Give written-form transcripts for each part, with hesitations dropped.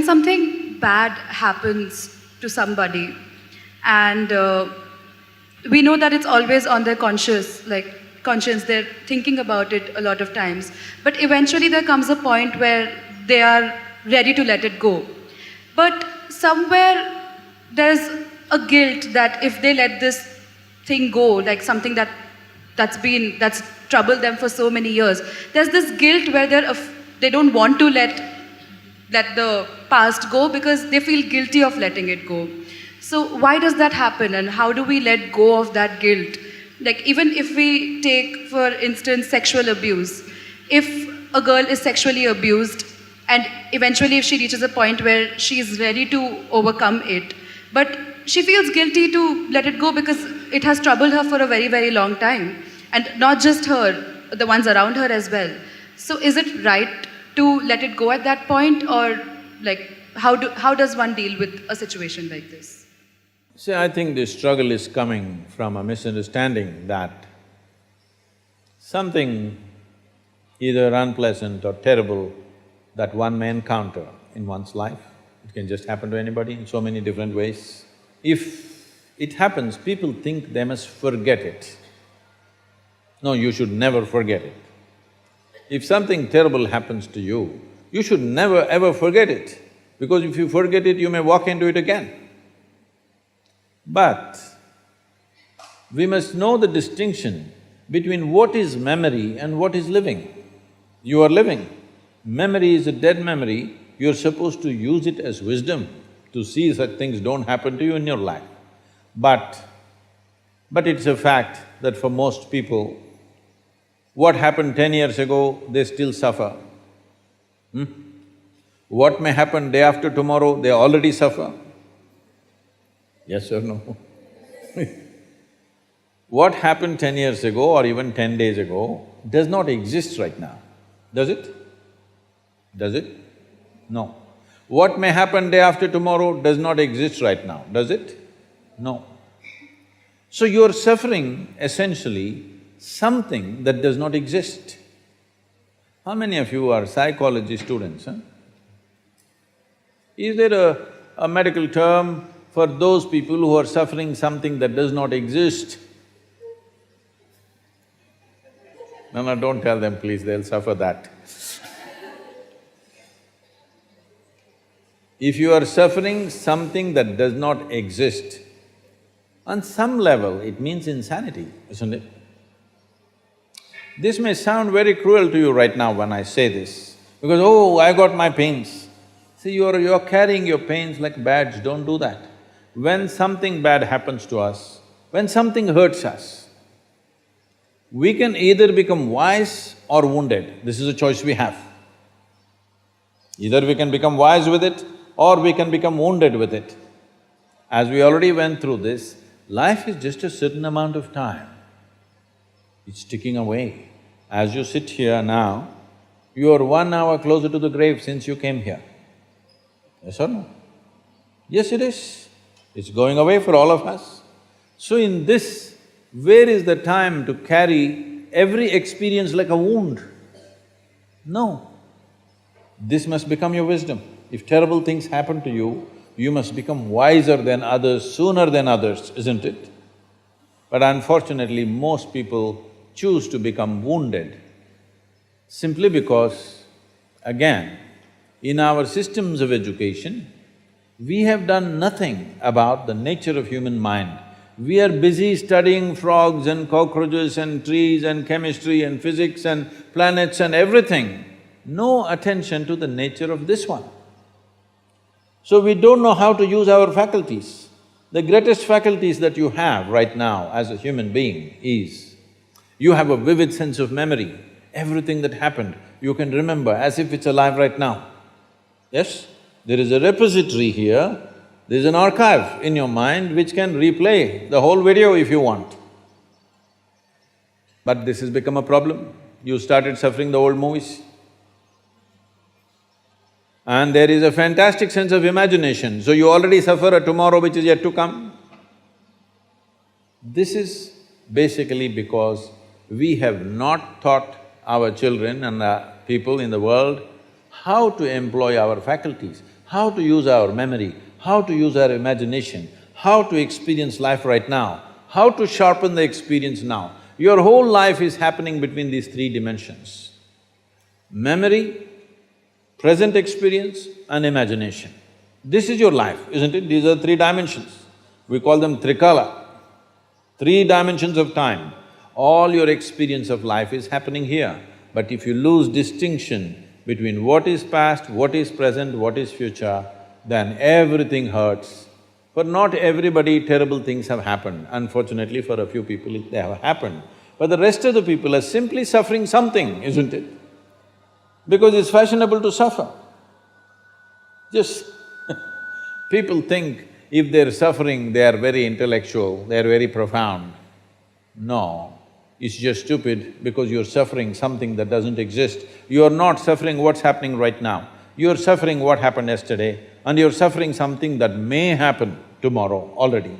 when something bad happens to somebody, and we know that it's always on their conscience, they're thinking about it a lot of times, but eventually there comes a point where they are ready to let it go. But somewhere there's a guilt that if they let this thing go, like something that's troubled them for so many years, there's this guilt where they don't want to let the past go because they feel guilty of letting it go. So why does that happen, and how do we let go of that guilt? Like, even if we take, for instance, sexual abuse, if a girl is sexually abused and eventually if she reaches a point where she is ready to overcome it, but she feels guilty to let it go because it has troubled her for a very, very long time, and not just her, the ones around her as well. So is it right to let it go at that point, or like how does one deal with a situation like this? See, I think this struggle is coming from a misunderstanding that something either unpleasant or terrible that one may encounter in one's life, it can just happen to anybody in so many different ways. If it happens, people think they must forget it. No, you should never forget it. If something terrible happens to you, you should never ever forget it, because if you forget it, you may walk into it again. But we must know the distinction between what is memory and what is living. You are living. Memory is a dead memory, you're supposed to use it as wisdom to see such things don't happen to you in your life. But it's a fact that for most people, what happened 10 years ago, they still suffer. What may happen day after tomorrow, they already suffer. Yes or no? What happened 10 years ago or even 10 days ago does not exist right now, does it? Does it? No. What may happen day after tomorrow does not exist right now, does it? No. So you're suffering essentially something that does not exist. How many of you are psychology students, huh? Is there a medical term for those people who are suffering something that does not exist? No, don't tell them please, they'll suffer that. If you are suffering something that does not exist, on some level it means insanity, isn't it? This may sound very cruel to you right now when I say this, because, oh, I got my pains. See, you're carrying your pains like badge, don't do that. When something bad happens to us, when something hurts us, we can either become wise or wounded. This is a choice we have. Either we can become wise with it or we can become wounded with it. As we already went through this, life is just a certain amount of time. It's ticking away. As you sit here now, you are 1 hour closer to the grave since you came here. Yes or no? Yes, it is. It's going away for all of us. So in this, where is the time to carry every experience like a wound? No. This must become your wisdom. If terrible things happen to you, you must become wiser than others, sooner than others, isn't it? But unfortunately, most people choose to become wounded simply because, again, in our systems of education, we have done nothing about the nature of human mind. We are busy studying frogs and cockroaches and trees and chemistry and physics and planets and everything. No attention to the nature of this one. So we don't know how to use our faculties. The greatest faculties that you have right now as a human being is, you have a vivid sense of memory. Everything that happened, you can remember as if it's alive right now. Yes? There is a repository here, there's an archive in your mind which can replay the whole video if you want. But this has become a problem. You started suffering the old movies. And there is a fantastic sense of imagination, so you already suffer a tomorrow which is yet to come. This is basically because we have not taught our children and people in the world how to employ our faculties, how to use our memory, how to use our imagination, how to experience life right now, how to sharpen the experience now. Your whole life is happening between these three dimensions: memory, present experience and imagination. This is your life, isn't it? These are three dimensions. We call them trikala, three dimensions of time. All your experience of life is happening here. But if you lose distinction between what is past, what is present, what is future, then everything hurts. For not everybody, terrible things have happened. Unfortunately, for a few people, they have happened. But the rest of the people are simply suffering something, isn't it? Because it's fashionable to suffer. Just people think if they're suffering, they are very intellectual, they are very profound. No, it's just stupid because you're suffering something that doesn't exist. You're not suffering what's happening right now. You're suffering what happened yesterday and you're suffering something that may happen tomorrow already.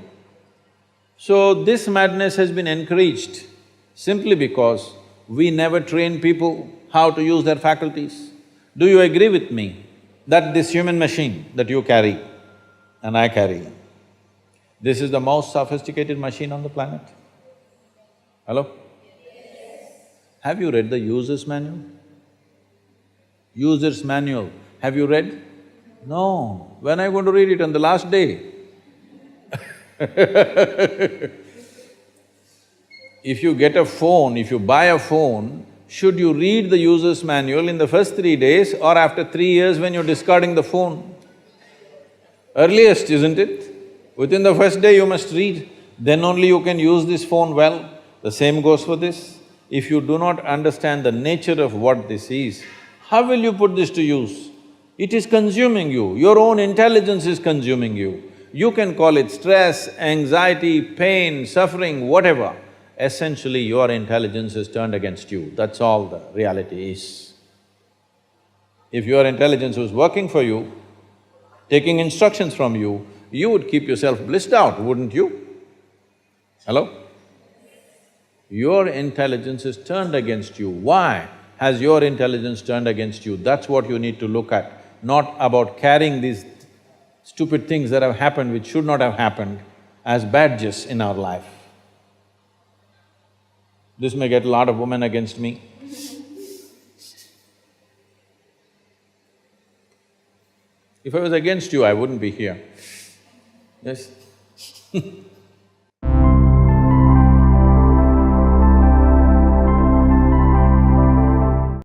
So this madness has been encouraged simply because we never train people how to use their faculties. Do you agree with me that this human machine that you carry and I carry, this is the most sophisticated machine on the planet? Hello? Have you read the user's manual? User's manual, have you read? No. When are you going to read it? On the last day? If you get a phone, if you buy a phone, should you read the user's manual in the first 3 days or after 3 years when you're discarding the phone? Earliest, isn't it? Within the first day you must read, then only you can use this phone well. The same goes for this. If you do not understand the nature of what this is, how will you put this to use? It is consuming you, your own intelligence is consuming you. You can call it stress, anxiety, pain, suffering, whatever. Essentially, your intelligence is turned against you, that's all the reality is. If your intelligence was working for you, taking instructions from you, you would keep yourself blissed out, wouldn't you? Hello? Your intelligence is turned against you. Why has your intelligence turned against you? That's what you need to look at, not about carrying these stupid things that have happened which should not have happened as badges in our life. This may get a lot of women against me. If I was against you, I wouldn't be here. Yes?